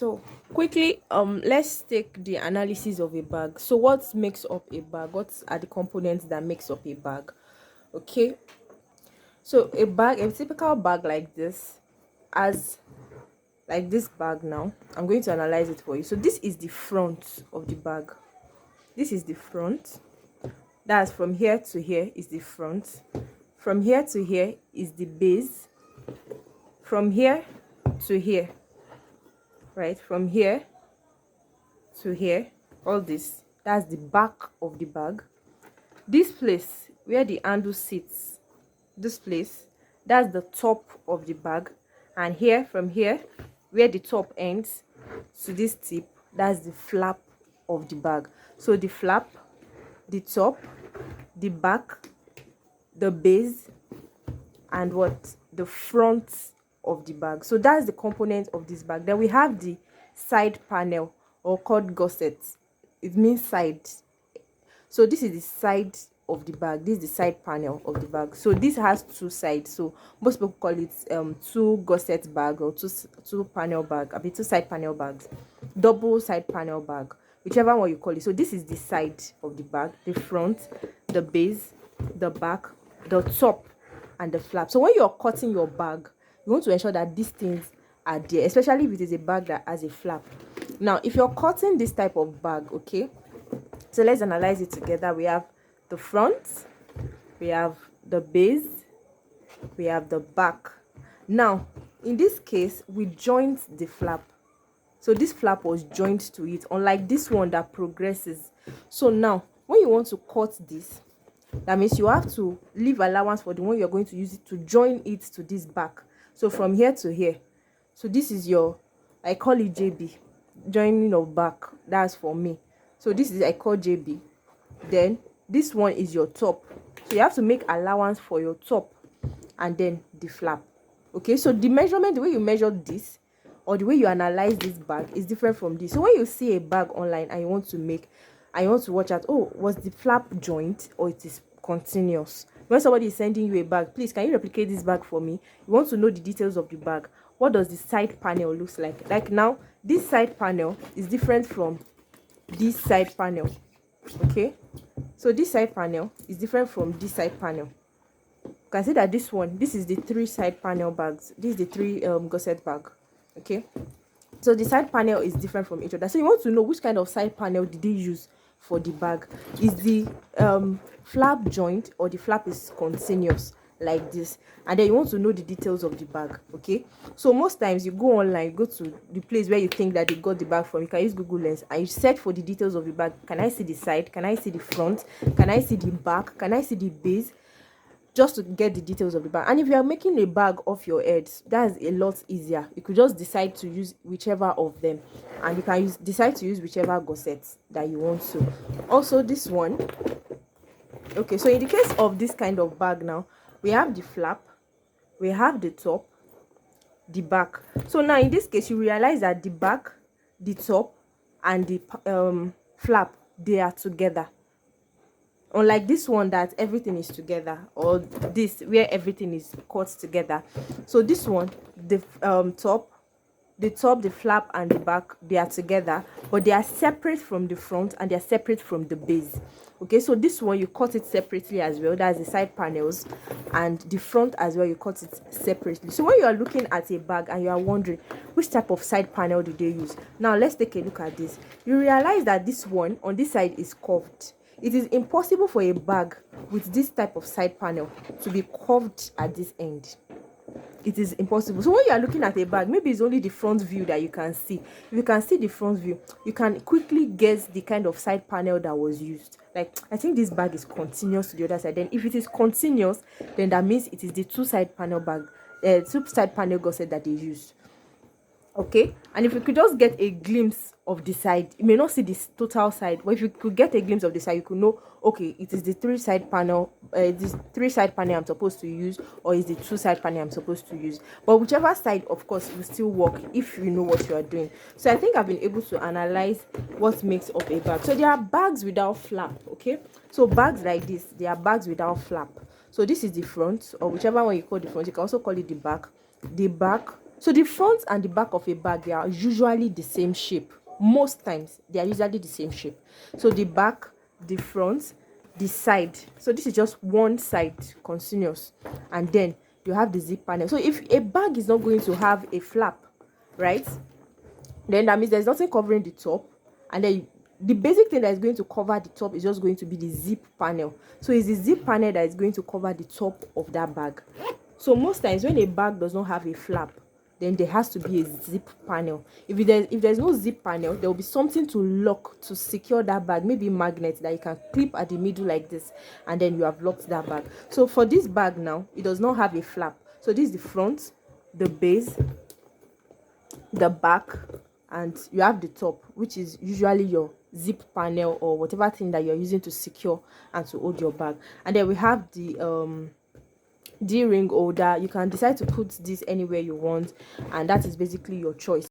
So quickly, let's take the analysis of a bag. So what makes up a bag? What are the components that makes up a bag? Okay, so a bag, a typical bag like this, as like this bag now, I'm going to analyze it for you. So this is the front of the bag. This is the front. That's from here to here is the front. From here to here is the base. From here to here, right? From here to here, all this, that's the back of the bag. This place where the handle sits, this place, that's the top of the bag. And here, from here where the top ends to this tip, that's the flap of the bag. So the flap, the top, the back, the base, and what, the front of the bag. So that's the component of this bag. Then we have the side panel, or called gusset. It means side. So this is the side of the bag. This is the side panel of the bag. So this has two sides. So most people call it two gusset bag, or two panel bag. I mean two side panel bags, double side panel bag, whichever one you call it. So this is the side of the bag, the front, the base, the back, the top, and the flap. So when you're cutting your bag, you want to ensure that these things are there, especially if it is a bag that has a flap. Now if you're cutting this type of bag, okay, so let's analyze it together. We have the front, we have the base, we have the back. Now in this case, we joined the flap. So this flap was joined to it, unlike this one that progresses. So now when you want to cut this, that means you have to leave allowance for the one you're going to use it to join it to this back. So from here to here, so this is your, I call it JB, joining of back. That's for me. So this is, I call JB. Then this one is your top. So you have to make allowance for your top and then the flap. Okay, so the measurement, the way you measure this, or the way you analyze this bag, is different from this. So when you see a bag online and you want to make, and you want to watch out, oh, was the flap joint or it is continuous? When somebody is sending you a bag, please, can you replicate this bag for me? You want to know the details of the bag. What does the side panel looks like? Like now, this side panel is different from this side panel. Okay, so this side panel is different from this side panel. You can see that this one, this is the three side panel bags. This is the three gusset bag. Okay, so the side panel is different from each other. So you want to know which kind of side panel did they use for the bag. Is the flap joint, or the flap is continuous like this? And then you want to know the details of the bag. Okay, so most times you go online, go to the place where you think that they got the bag from. You can use Google Lens and you search for the details of the bag. Can I see the side? Can I see the front? Can I see the back? Can I see the base? Just to get the details of the bag. And if you are making a bag off your head, that's a lot easier. You could just decide to use whichever of them, and you can decide to use whichever gusset that you want to. Also this one, okay, so in the case of this kind of bag, now we have the flap, we have the top, the back. So now in this case, you realize that the back, the top, and the flap, they are together. Unlike this one that everything is together, or this where everything is cut together. So this one, the top, the flap, and the back, they are together, but they are separate from the front and they are separate from the base. Okay, so this one you cut it separately as well. That's the side panels, and the front as well, you cut it separately. So when you are looking at a bag and you are wondering which type of side panel do they use, now let's take a look at this. You realize that this one on this side is curved. It is impossible for a bag with this type of side panel to be curved at this end. It is impossible. So when you are looking at a bag, maybe it's only the front view that you can see. If you can see the front view, you can quickly guess the kind of side panel that was used. Like, I think this bag is continuous to the other side. Then if it is continuous, then that means it is the two side panel gusset that they used. Okay, and if you could just get a glimpse of the side, you may not see this total side, but if you could get a glimpse of the side, you could know, okay, it is the three side panel I'm supposed to use, or is the two side panel I'm supposed to use. But whichever side, of course, will still work if you know what you are doing. So I think I've been able to analyze what makes up a bag. So there are bags without flap. Okay, so bags like this, they are bags without flap. So this is the front, or whichever one you call the front. You can also call it the back. The back, So the front and the back of a bag, they are usually the same shape. Most times they are usually the same shape. So the back, the front, the side, so this is just one side continuous, and then you have the zip panel. So if a bag is not going to have a flap, right, then that means there's nothing covering the top, and then the basic thing that is going to cover the top is just going to be the zip panel. So it's the zip panel that is going to cover the top of that bag. So most times when a bag does not have a flap, then there has to be a zip panel. If there's no zip panel, there will be something to lock to secure that bag, maybe magnet that you can clip at the middle like this, and then you have locked that bag. So for this bag now, it does not have a flap. So this is the front, the base, the back, and you have the top, which is usually your zip panel or whatever thing that you're using to secure and to hold your bag. And then we have the D-ring holder. You can decide to put this anywhere you want, and that is basically your choice.